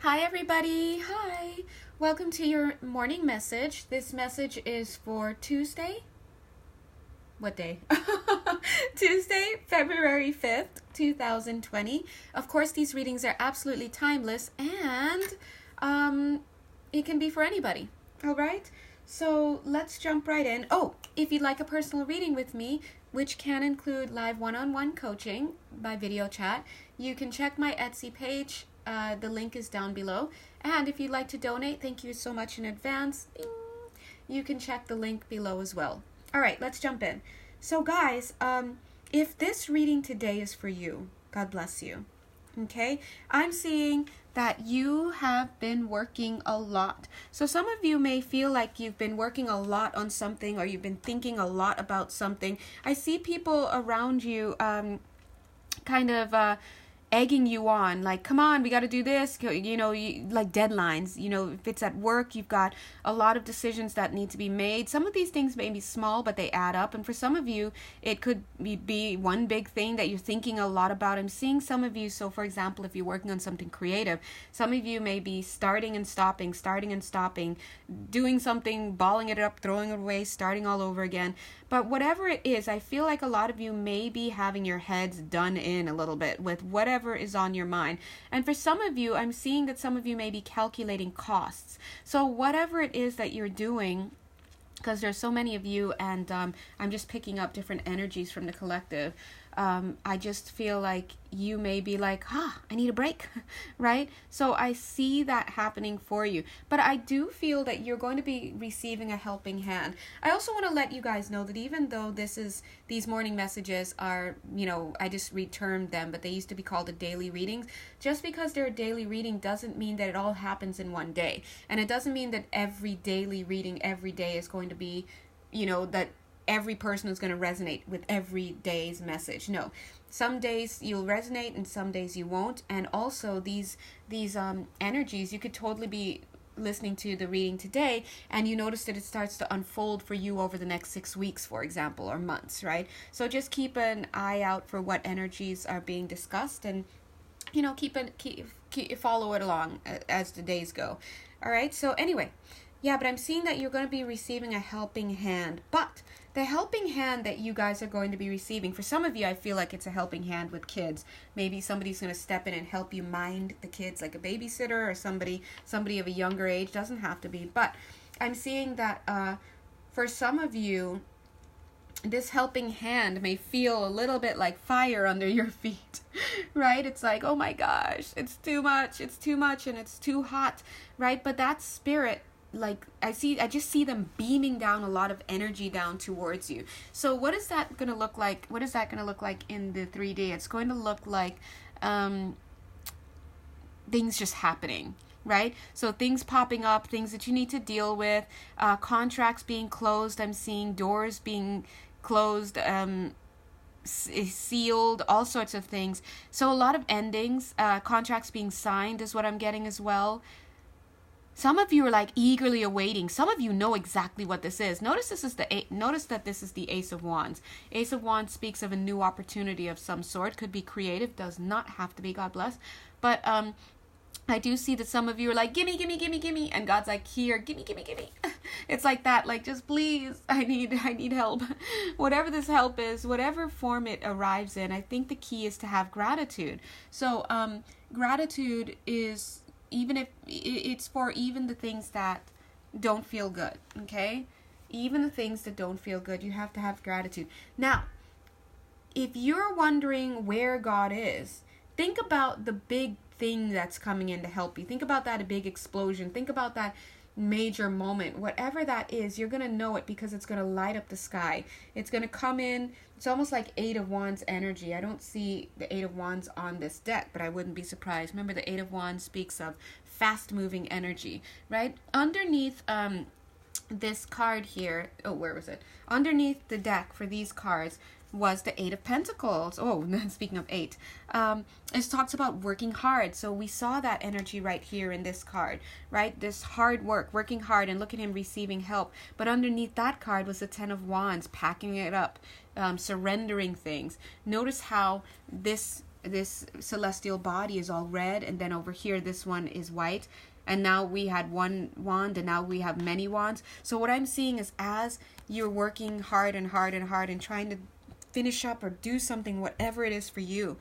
Hi everybody, hi. Welcome to your morning message. This message is for Tuesday. What day? Tuesday, February 5th, 2020. Of course, these readings are absolutely timeless and it can be for anybody. All right? So let's jump right in. Oh, if you'd like a personal reading with me, which can include live one-on-one coaching by video chat, you can check my Etsy page. The link is down below. And if you'd like to donate, thank you so much in advance. You can check the link below as well. All right, let's jump in. So guys, if this reading today is for you, God bless you. Okay, I'm seeing that you have been working a lot. So some of you may feel like you've been working a lot on something, or you've been thinking a lot about something. I see people around you egging you on, like, come on, we got to do this, like deadlines. If it's at work, you've got a lot of decisions that need to be made. Some of these things may be small, but they add up. And for some of you, it could be one big thing that you're thinking a lot about. I'm seeing some of you, so for example, if you're working on something creative, some of you may be starting and stopping, doing something, balling it up, throwing it away, starting all over again. But whatever it is, I feel like a lot of you may be having your heads done in a little bit with whatever is on your mind. And for some of you, I'm seeing that some of you may be calculating costs. So whatever it is that you're doing, because there's so many of you, and I'm just picking up different energies from the collective. I just feel like you may be like, I need a break, right? So I see that happening for you. But I do feel that you're going to be receiving a helping hand. I also want to let you guys know that even though these morning messages are, I just retermed them, but they used to be called the daily readings. Just because they're a daily reading doesn't mean that it all happens in one day. And it doesn't mean that every daily reading every day is going to be, that every person is going to resonate with every day's message. No, some days you'll resonate and some days you won't. And also these energies, you could totally be listening to the reading today and you notice that it starts to unfold for you over the next 6 weeks, for example, or months, right? So just keep an eye out for what energies are being discussed, and follow it along as the days go. All right, so anyway, but I'm seeing that you're going to be receiving a helping hand. But the helping hand that you guys are going to be receiving, for some of you, I feel like it's a helping hand with kids. Maybe somebody's going to step in and help you mind the kids, like a babysitter or somebody of a younger age. Doesn't have to be. But I'm seeing that for some of you, this helping hand may feel a little bit like fire under your feet, right? It's like, oh my gosh, it's too much, and it's too hot, right? But that spirit, like I just see them beaming down a lot of energy down towards you. So what is that going to look like? What is that going to look like in the 3D? It's going to look like things just happening, right? So things popping up, things that you need to deal with, contracts being closed. I'm seeing doors being closed, sealed, all sorts of things. So a lot of endings, contracts being signed is what I'm getting as well. Some of you are like eagerly awaiting. Some of you know exactly what this is. Notice that this is the Ace of Wands. Ace of Wands speaks of a new opportunity of some sort. Could be creative, does not have to be, God bless. But I do see that some of you are like, gimme, and God's like, here, gimme. It's like that, like, just please, I need help. Whatever this help is, whatever form it arrives in, I think the key is to have gratitude. So gratitude is, even if it's for even the things that don't feel good, okay? Even the things that don't feel good, you have to have gratitude. Now, if you're wondering where God is, think about the big thing that's coming in to help you. Think about that, a big explosion. Think about that major moment. Whatever that is, you're going to know it because it's going to light up the sky. It's going to come in. It's almost like Eight of Wands energy. I don't see the Eight of Wands on this deck, but I wouldn't be surprised. Remember, the Eight of Wands speaks of fast-moving energy, right? Underneath this card here, where was it? Underneath the deck for these cards was the Eight of Pentacles. Oh, speaking of eight, it talks about working hard. So we saw that energy right here in this card, right? This hard work, working hard, and look at him receiving help. But underneath that card was the Ten of Wands, packing it up, surrendering things. Notice how this this celestial body is all red, and then over here this one is white. And now we had one wand, and now we have many wands. So what I'm seeing is, as you're working hard and hard and hard and trying to finish up or do something, whatever it is for you,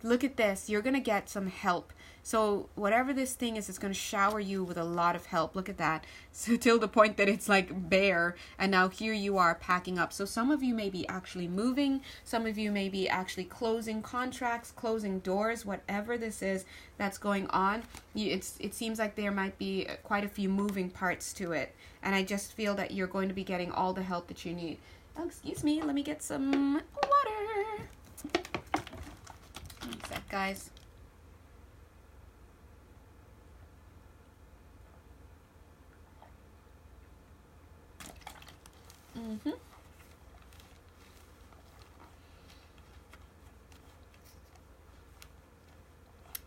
look at this. You're going to get some help. So whatever this thing is, it's going to shower you with a lot of help. Look at that. So till the point that it's like bare, and now here you are packing up. So some of you may be actually moving. Some of you may be actually closing contracts, closing doors, whatever this is that's going on. It seems like there might be quite a few moving parts to it. And I just feel that you're going to be getting all the help that you need. Oh, excuse me. Let me get some water. One sec, guys.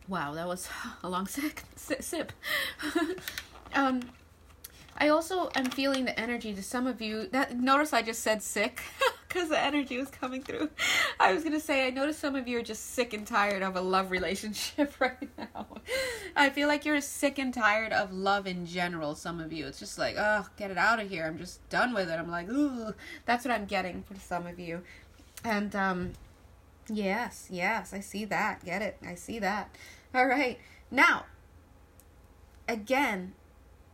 Wow, that was a long sip. I also am feeling the energy to some of you. Notice I just said sick because the energy was coming through. I was going to say, I notice some of you are just sick and tired of a love relationship right now. I feel like you're sick and tired of love in general, some of you. It's just like, oh, get it out of here. I'm just done with it. I'm like, ooh. That's what I'm getting for some of you. And, yes, I see that. Get it? I see that. All right. Now, again,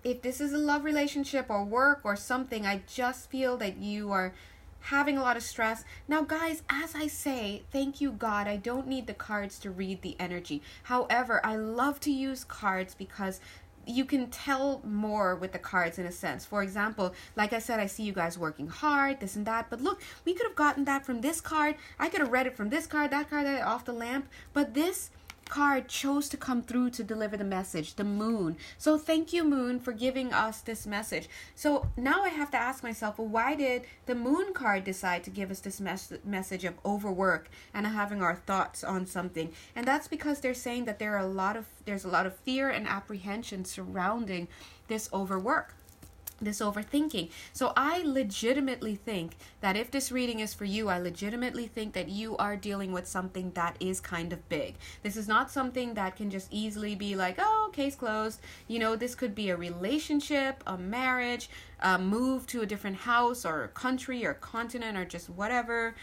if this is a love relationship or work or something, I just feel that you are having a lot of stress. Now, guys, as I say, thank you, God, I don't need the cards to read the energy. However, I love to use cards because you can tell more with the cards in a sense. For example, like I said, I see you guys working hard, this and that. But look, we could have gotten that from this card. I could have read it from this card, that card, off the lamp. But this card chose to come through to deliver the message, the moon. So thank you, moon, for giving us this message. So now I have to ask myself, well, why did the moon card decide to give us this message of overwork and having our thoughts on something? And that's because they're saying that there's a lot of fear and apprehension surrounding this overwork, this overthinking. So I legitimately think that if this reading is for you, I legitimately think that you are dealing with something that is kind of big. This is not something that can just easily be like, oh, case closed. You know, this could be a relationship, a marriage, a move to a different house or country or continent or just whatever.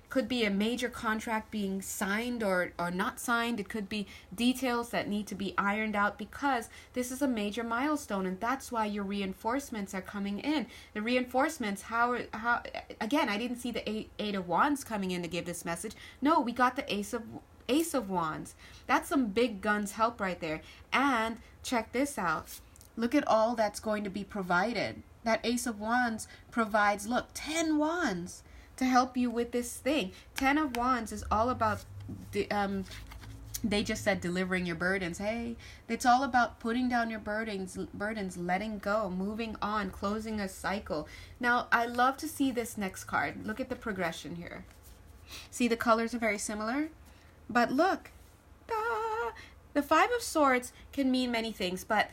Could be a major contract being signed or not signed. It could be details that need to be ironed out because this is a major milestone, and that's why your reinforcements are coming in. The reinforcements, how again, I didn't see the Eight of Wands coming in to give this message. No, we got the Ace of Wands. That's some big guns help right there. And check this out. Look at all that's going to be provided. That Ace of Wands provides, look, 10 wands to help you with this thing. 10 of Wands is all about they just said delivering your burdens. Hey, it's all about putting down your burdens, letting go, moving on, closing a cycle. Now, I love to see this next card. Look at the progression here. See, the colors are very similar, but look, the Five of Swords can mean many things, but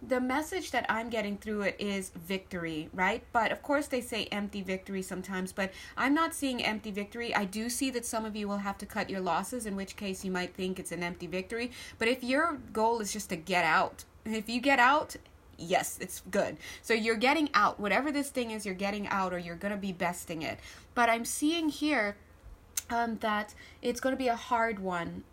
the message that I'm getting through it is victory, right? But of course they say empty victory sometimes, but I'm not seeing empty victory. I do see that some of you will have to cut your losses, in which case you might think it's an empty victory. But if your goal is just to get out, if you get out, yes, it's good. So you're getting out. Whatever this thing is, you're getting out, or you're going to be besting it. But I'm seeing here that it's going to be a hard won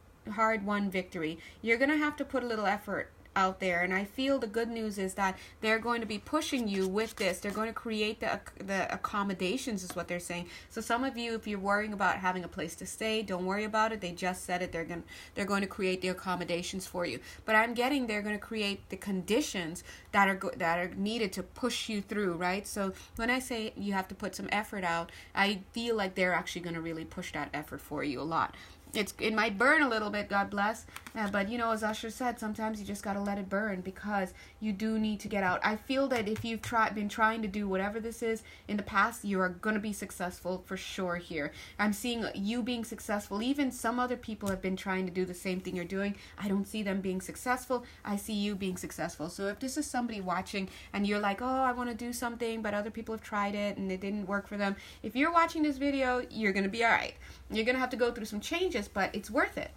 victory. You're going to have to put a little effort out there, and I feel the good news is that they're going to be pushing you with this. They're going to create the accommodations is what they're saying. So some of you, if you're worrying about having a place to stay, don't worry about it. They just said it. They're going to create the accommodations for you. But I'm getting they're going to create the conditions that are needed to push you through, right? So when I say you have to put some effort out, I feel like they're actually going to really push that effort for you a lot. It might burn a little bit, God bless, but you know, as Usher said, sometimes you just got to let it burn because you do need to get out. I feel that if you've been trying to do whatever this is in the past, you are going to be successful for sure here. I'm seeing you being successful. Even some other people have been trying to do the same thing you're doing. I don't see them being successful. I see you being successful. So if this is somebody watching and you're like, oh, I want to do something, but other people have tried it and it didn't work for them. If you're watching this video, you're going to be all right. You're going to have to go through some changes, this, but it's worth it.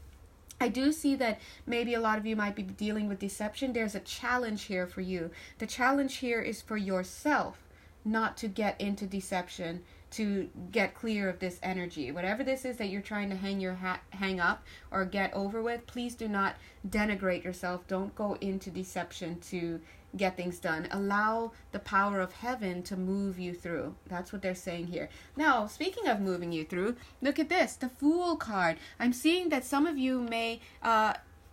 I do see that maybe a lot of you might be dealing with deception. There's a challenge here for you. The challenge here is for yourself not to get into deception, to get clear of this energy. Whatever this is that you're trying to hang up or get over with, please do not denigrate yourself. Don't go into deception to get things done. Allow the power of heaven to move you through. That's what they're saying here. Now, speaking of moving you through, look at this, the Fool card. I'm seeing that some of you may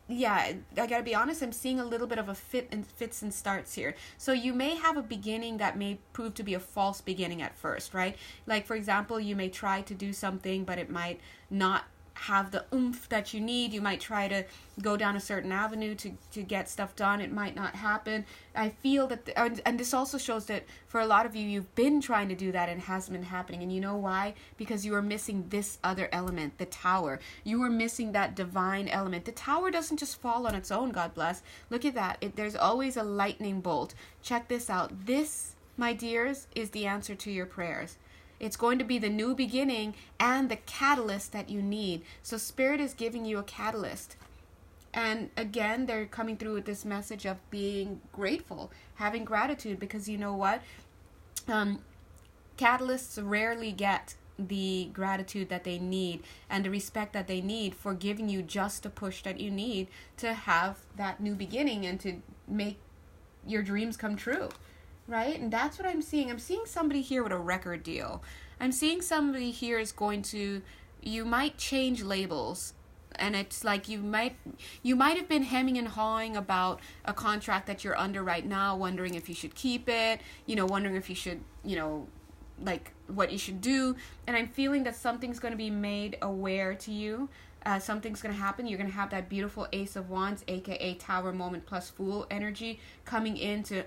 yeah, I gotta be honest, I'm seeing a little bit of a fits and starts here. So you may have a beginning that may prove to be a false beginning at first, right? Like, for example, you may try to do something, but it might not have the oomph that you need. You might try to go down a certain avenue to get stuff done. It might not happen. I feel that, and this also shows that for a lot of you, you've been trying to do that and it hasn't been happening. And you know why? Because you are missing this other element, the Tower. You are missing that divine element. The Tower doesn't just fall on its own, God bless. Look at that. There's always a lightning bolt. Check this out. This, my dears, is the answer to your prayers. It's going to be the new beginning and the catalyst that you need. So Spirit is giving you a catalyst. And again, they're coming through with this message of being grateful, having gratitude, because you know what? Catalysts rarely get the gratitude that they need and the respect that they need for giving you just the push that you need to have that new beginning and to make your dreams come true. Right? And that's what I'm seeing. I'm seeing somebody here with a record deal. I'm seeing somebody here is going to, you might change labels. And it's like you might have been hemming and hawing about a contract that you're under right now, wondering if you should keep it, wondering if you should, like what you should do. And I'm feeling that something's going to be made aware to you. Something's going to happen. You're going to have that beautiful Ace of Wands, aka Tower moment plus Fool energy coming in to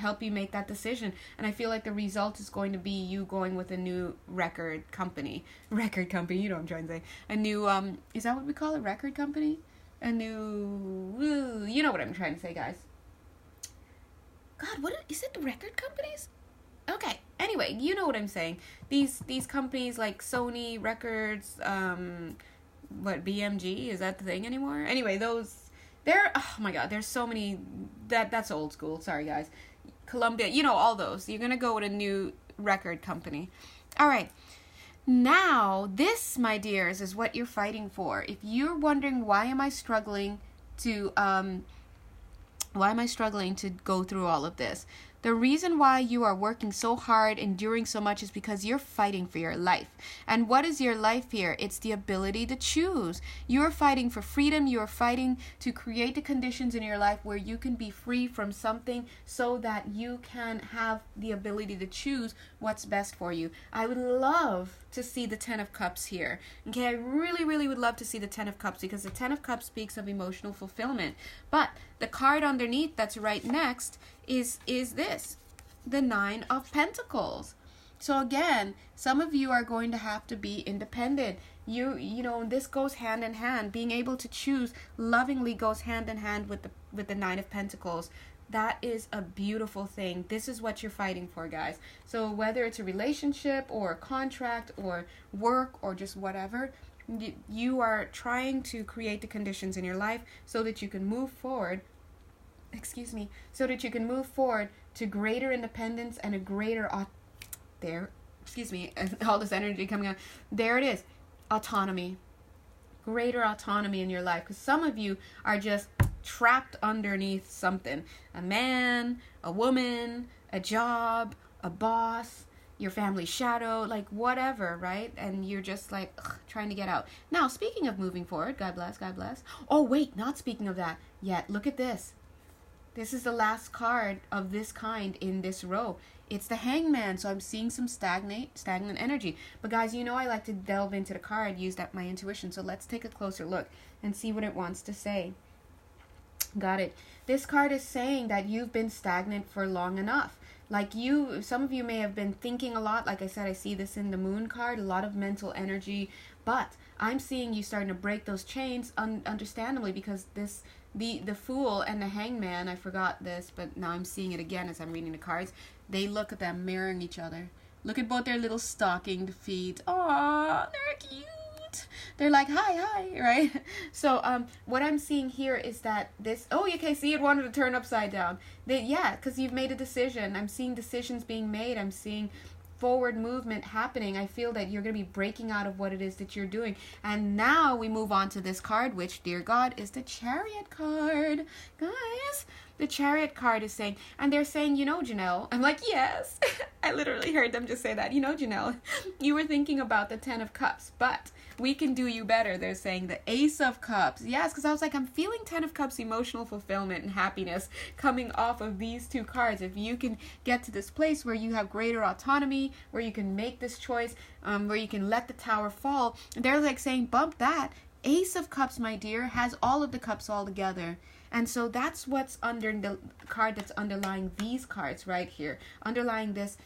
help you make that decision. And I feel like the result is going to be you going with a new record company. Record company, you know what I'm trying to say. A new, is that what we call it? Record company? A new, you know what I'm trying to say, guys. God, what is it? The record companies? Okay. Anyway, you know what I'm saying. These companies like Sony Records, what, BMG, is that the thing anymore? Anyway, oh my god, there's so many, that's old school, sorry guys. Columbia, all those. You're gonna go with a new record company. Alright, now this, my dears, is what you're fighting for. If you're wondering why am I struggling to go through all of this, the reason why you are working so hard, enduring so much, is because you're fighting for your life. And what is your life here? It's the ability to choose. You're fighting for freedom. You're fighting to create the conditions in your life where you can be free from something so that you can have the ability to choose what's best for you. I would love to see the Ten of Cups here. Okay, I really, really would love to see the Ten of Cups, because the Ten of Cups speaks of emotional fulfillment. But the card underneath that's right next is this, the Nine of Pentacles. So again, some of you are going to have to be independent. This goes hand in hand. Being able to choose lovingly goes hand in hand with the Nine of Pentacles. That is a beautiful thing. This is what you're fighting for, guys. So whether it's a relationship or a contract or work or just whatever, you are trying to create the conditions in your life so that you can move forward. So that you can move forward to greater independence and a greater all this energy coming out. There it is. Autonomy. Greater autonomy in your life. Because some of you are just trapped underneath something. A man, a woman, a job, a boss, your family shadow, like whatever, right? And you're just like trying to get out. Now, speaking of moving forward, God bless, God bless. Oh, wait, not speaking of that yet. Look at this. This is the last card of this kind in this row. It's the Hangman, so I'm seeing some stagnant energy. But guys, I like to delve into the card, use my intuition. So let's take a closer look and see what it wants to say. Got it. This card is saying that you've been stagnant for long enough. Like some of you may have been thinking a lot. Like I said, I see this in the Moon card, a lot of mental energy. But I'm seeing you starting to break those chains, understandably, because the Fool and the Hangman, I forgot this, but now I'm seeing it again as I'm reading the cards. They look at them mirroring each other. Look at both their little stockinged feet. Aww, they're cute. They're like, hi, right? So what I'm seeing here is that this, oh, you can see it wanted to turn upside down. Yeah, because you've made a decision. I'm seeing decisions being made. I'm seeing forward movement happening. I feel that you're going to be breaking out of what it is that you're doing. And now we move on to this card, which, dear God, is the Chariot card. Guys, the Chariot card is saying, and they're saying, you know, Jonelle. I'm like, yes. I literally heard them just say that. You know, Jonelle, you were thinking about the 10 of Cups, but we can do you better. They're saying the Ace of Cups. Yes, because I was like, I'm feeling 10 of Cups emotional fulfillment and happiness coming off of these two cards. If you can get to this place where you have greater autonomy, where you can make this choice, where you can let the tower fall, they're like saying, bump that. Ace of Cups, my dear, has all of the cups all together. And so that's what's under the card that's underlying these cards right here, underlying this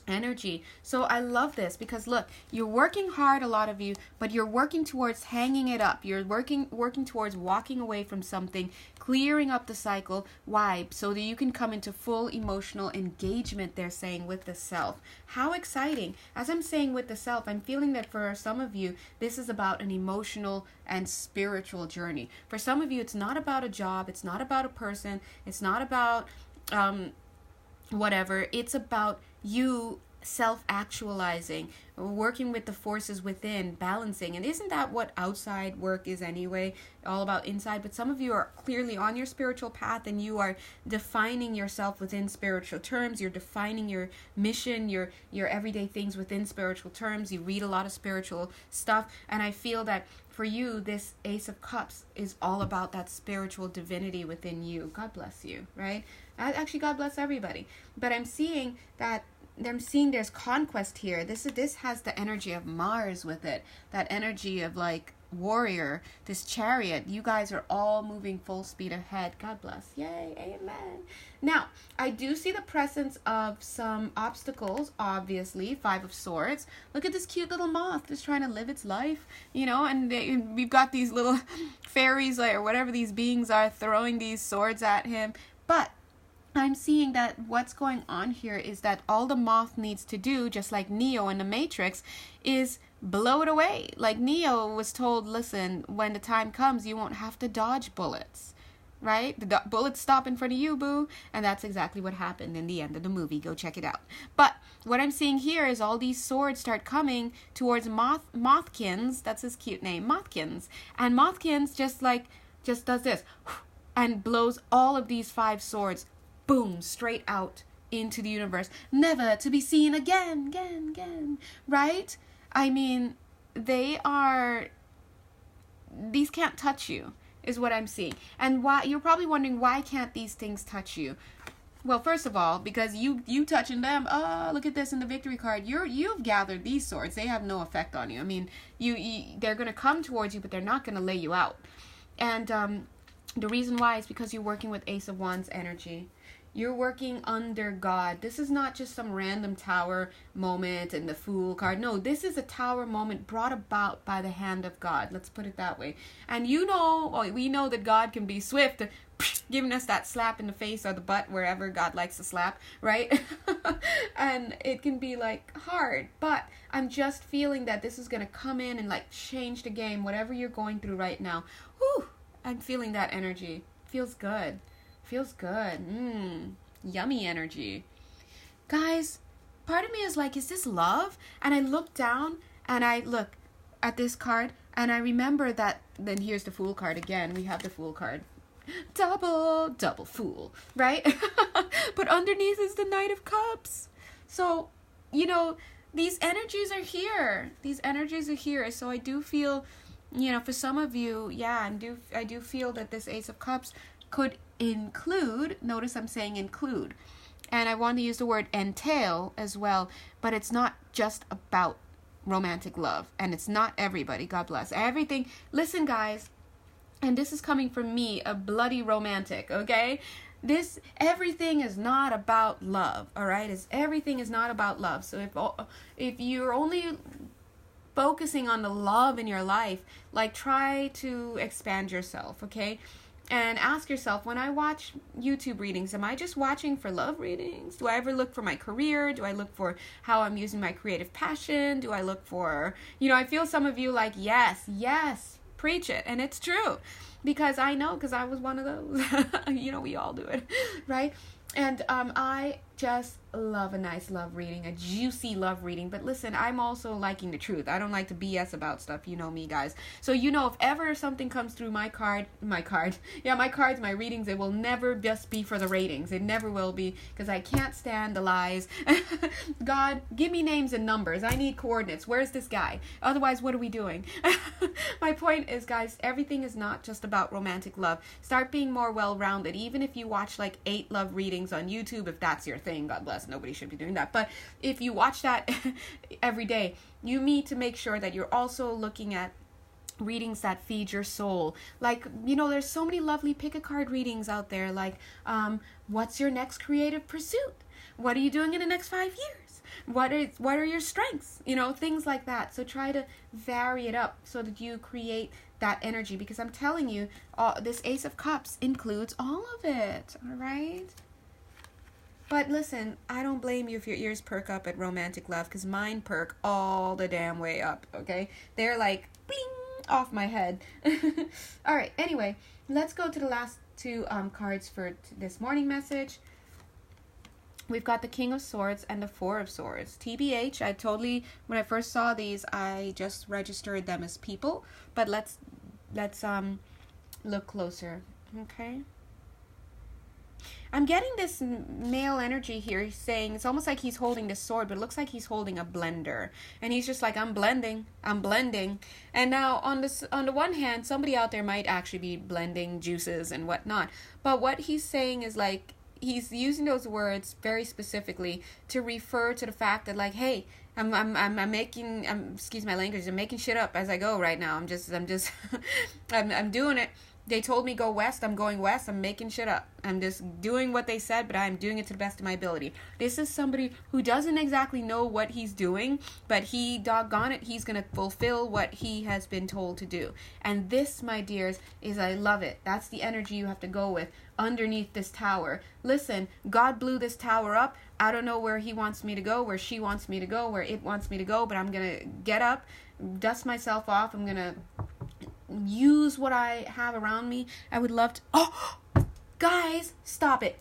energy. So I love this because look, you're working hard, a lot of you, but you're working towards hanging it up. You're working towards walking away from something, clearing up the cycle. Why? So that you can come into full emotional engagement, they're saying, with the self. How exciting. As I'm saying with the self, I'm feeling that for some of you, this is about an emotional and spiritual journey. For some of you, it's not about a job. It's not about a person. It's not about whatever. It's about you self-actualizing, working with the forces within, balancing. And isn't that what outside work is anyway? All about inside. But some of you are clearly on your spiritual path and you are defining yourself within spiritual terms. You're defining your mission, your everyday things within spiritual terms. You read a lot of spiritual stuff. And I feel that for you, this Ace of Cups is all about that spiritual divinity within you. God bless you, right? Actually, God bless everybody. But I'm seeing that there's conquest here. This has the energy of Mars with it. That energy of like warrior, this Chariot. You guys are all moving full speed ahead. God bless. Yay. Amen. Now, I do see the presence of some obstacles, obviously. 5 of Swords. Look at this cute little moth just trying to live its life, you know, and we've got these little fairies or whatever these beings are throwing these swords at him. But I'm seeing that what's going on here is that all the moth needs to do, just like Neo in the Matrix, is blow it away. Like Neo was told, listen, when the time comes, you won't have to dodge bullets, right? The bullets stop in front of you, boo. And that's exactly what happened in the end of the movie. Go check it out. But what I'm seeing here is all these swords start coming towards Mothkins. That's his cute name, Mothkins. And Mothkins just does this and blows all of these 5 swords, boom, straight out into the universe, never to be seen again, right? I mean, these can't touch you, is what I'm seeing. And why, you're probably wondering, why can't these things touch you? Well, first of all, because you touching them, look at this in the victory card, you've gathered these swords, they have no effect on you. I mean, they're going to come towards you, but they're not going to lay you out. And the reason why is because you're working with Ace of Wands energy. You're working under God. This is not just some random tower moment and the Fool card. No, this is a tower moment brought about by the hand of God. Let's put it that way. And we know that God can be swift, giving us that slap in the face or the butt, wherever God likes to slap, right? And it can be like hard. But I'm just feeling that this is going to come in and like change the game, whatever you're going through right now. Whew, I'm feeling that energy. Feels good. Feels good. Yummy energy. Guys, part of me is like, is this love? And I look down and I look at this card and I remember that, then here's the Fool card again. We have the Fool card. Double Fool, right? But underneath is the Knight of Cups. So, you know, these energies are here. These energies are here. So I do feel, you know, for some of you, yeah, I do feel that this Ace of Cups could include, notice I'm saying include, and I want to use the word entail as well, but it's not just about romantic love, and it's not everybody. God bless everything. Listen, guys, and this is coming from me, a bloody romantic, okay? Everything is not about love, all right? Everything is not about love. So if you're only focusing on the love in your life, like, try to expand yourself, okay? And ask yourself, when I watch YouTube readings, am I just watching for love readings? Do I ever look for my career? Do I look for how I'm using my creative passion? Do I look for, I feel some of you like, yes, preach it. And it's true. Because I know, because I was one of those. We all do it, right? And I just love a nice love reading, a juicy love reading. But listen, I'm also liking the truth. I don't like to BS about stuff. You know me, guys. So, if ever something comes through my cards, my readings, it will never just be for the ratings. It never will be, because I can't stand the lies. God, give me names and numbers. I need coordinates. Where's this guy? Otherwise, what are we doing? My point is, guys, everything is not just about romantic love. Start being more well-rounded. Even if you watch like 8 love readings on YouTube, if that's your thing, God bless. Nobody should be doing that. But if you watch that every day, you need to make sure that you're also looking at readings that feed your soul. Like, there's so many lovely pick-a-card readings out there. Like, what's your next creative pursuit? What are you doing in the next 5 years? What are your strengths? Things like that. So try to vary it up so that you create that energy. Because I'm telling you, this Ace of Cups includes all of it. All right? But listen, I don't blame you if your ears perk up at romantic love, because mine perk all the damn way up, okay? They're like, bling, off my head. All right, anyway, let's go to the last 2 cards for this morning message. We've got the King of Swords and the Four of Swords. TBH, when I first saw these, I just registered them as people. But let's look closer, okay? I'm getting this male energy here. He's saying, it's almost like he's holding this sword, but it looks like he's holding a blender. And he's just like, I'm blending. And now on the one hand, somebody out there might actually be blending juices and whatnot. But what he's saying is like, he's using those words very specifically to refer to the fact that like, hey, I'm making, excuse my language, I'm making shit up as I go right now. I'm doing it. They told me go west, I'm going west, I'm making shit up. I'm just doing what they said, but I'm doing it to the best of my ability. This is somebody who doesn't exactly know what he's doing, but he, doggone it, he's going to fulfill what he has been told to do. And this, my dears, is, I love it. That's the energy you have to go with underneath this tower. Listen, God blew this tower up. I don't know where he wants me to go, where she wants me to go, where it wants me to go, but I'm going to get up, dust myself off. I'm going to use what I have around me. I would love to, guys, stop it.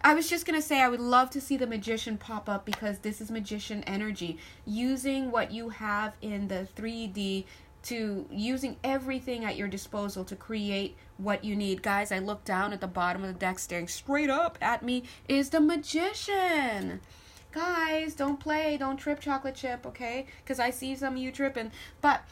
I was just gonna say I would love to see the magician pop up, because this is magician energy, using what you have in the 3D, to using everything at your disposal to create what you need. Guys, I look down at the bottom of the deck, staring straight up at me is the magician. Guys, don't play, don't trip, chocolate chip, okay? Because I see some of you tripping, but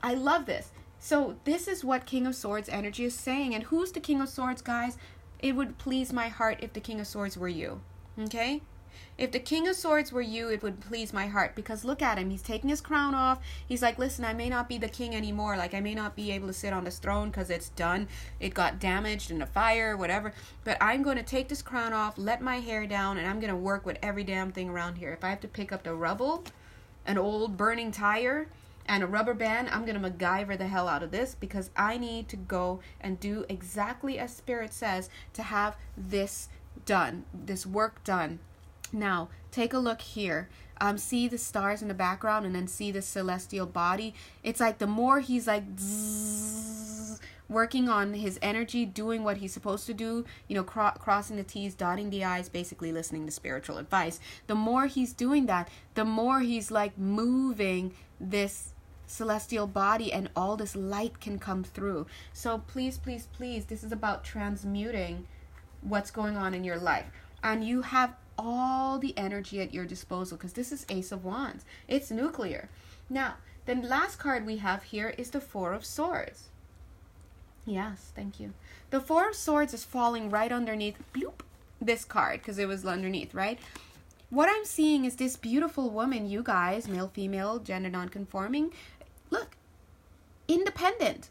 I love this. So this is what King of Swords energy is saying. And who's the King of Swords, guys? It would please my heart if the King of Swords were you. Okay? If the King of Swords were you, it would please my heart. Because look at him. He's taking his crown off. He's like, listen, I may not be the king anymore. Like, I may not be able to sit on this throne because it's done. It got damaged in a fire, whatever. But I'm going to take this crown off, let my hair down, and I'm going to work with every damn thing around here. If I have to pick up the rubble, an old burning tire, and a rubber band, I'm going to MacGyver the hell out of this, because I need to go and do exactly as Spirit says to have this done, this work done. Now, take a look here. See the stars in the background, and then see the celestial body. It's like the more he's like working on his energy, doing what he's supposed to do, crossing the T's, dotting the I's, basically listening to spiritual advice. The more he's doing that, the more he's like moving this celestial body, and all this light can come through. So please, please, please, this is about transmuting what's going on in your life. And you have all the energy at your disposal, because this is Ace of Wands. It's nuclear. Now, the last card we have here is the Four of Swords. Yes, thank you. The Four of Swords is falling right underneath this card, because it was underneath, right? What I'm seeing is this beautiful woman, you guys, male, female, gender non-conforming. Look, independent.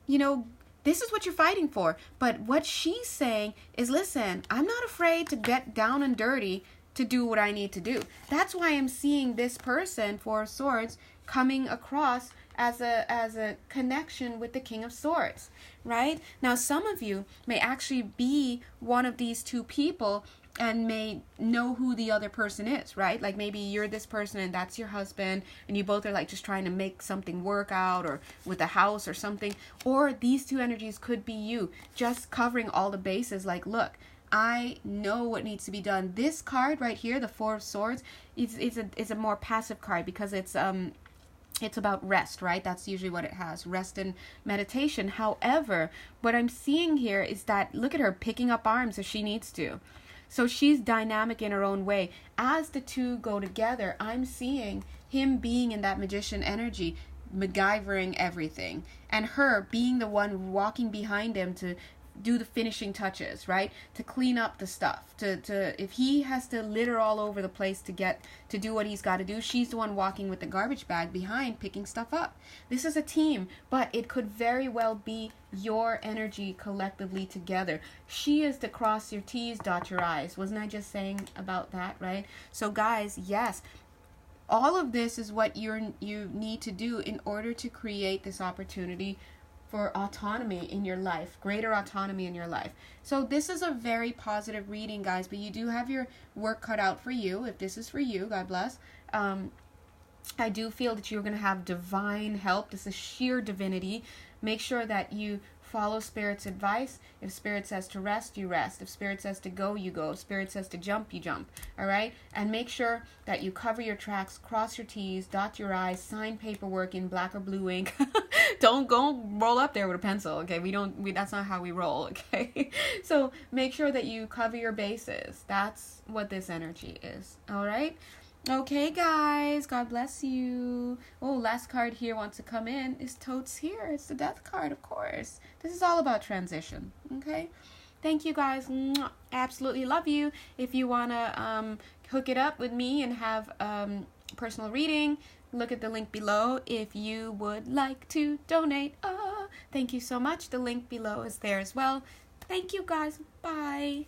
This is what you're fighting for. But what she's saying is, listen, I'm not afraid to get down and dirty to do what I need to do. That's why I'm seeing this person, Four of Swords, coming across as a connection with the King of Swords, right? Now, some of you may actually be one of these two people and may know who the other person is, right? Like maybe you're this person and that's your husband, and you both are like just trying to make something work out, or with a house or something. Or these two energies could be you, just covering all the bases. Like, look, I know what needs to be done. This card right here, the Four of Swords, is a more passive card, because it's about rest, right? That's usually what it has, rest and meditation. However, what I'm seeing here is that, look at her picking up arms if she needs to. So she's dynamic in her own way. As the two go together, I'm seeing him being in that magician energy, MacGyvering everything, and her being the one walking behind him to do the finishing touches, right? To clean up the stuff, to if he has to litter all over the place to do what he's got to do, she's the one walking with the garbage bag behind, picking stuff up. This is a team, but it could very well be your energy collectively together. She is to cross your T's, dot your I's. Wasn't I just saying about that, right? So guys, yes, all of this is what you need to do in order to create this opportunity for autonomy in your life, greater autonomy in your life. So this is a very positive reading, guys, but you do have your work cut out for you. If this is for you, God bless. I do feel that you're going to have divine help. This is sheer divinity. Make sure that you follow Spirit's advice. If Spirit says to rest, you rest. If Spirit says to go, you go. If Spirit says to jump, you jump. All right? And make sure that you cover your tracks, cross your T's, dot your I's, sign paperwork in black or blue ink. Don't go roll up there with a pencil, okay? That's not how we roll, okay? So make sure that you cover your bases. That's what this energy is. All right? Okay, guys, God bless you. Oh, last card here wants to come in is totes here. It's the Death card, of course. This is all about transition, okay? Thank you, guys. Mwah. Absolutely love you. If you want to hook it up with me and have personal reading, look at the link below if you would like to donate. Thank you so much. The link below is there as well. Thank you, guys. Bye.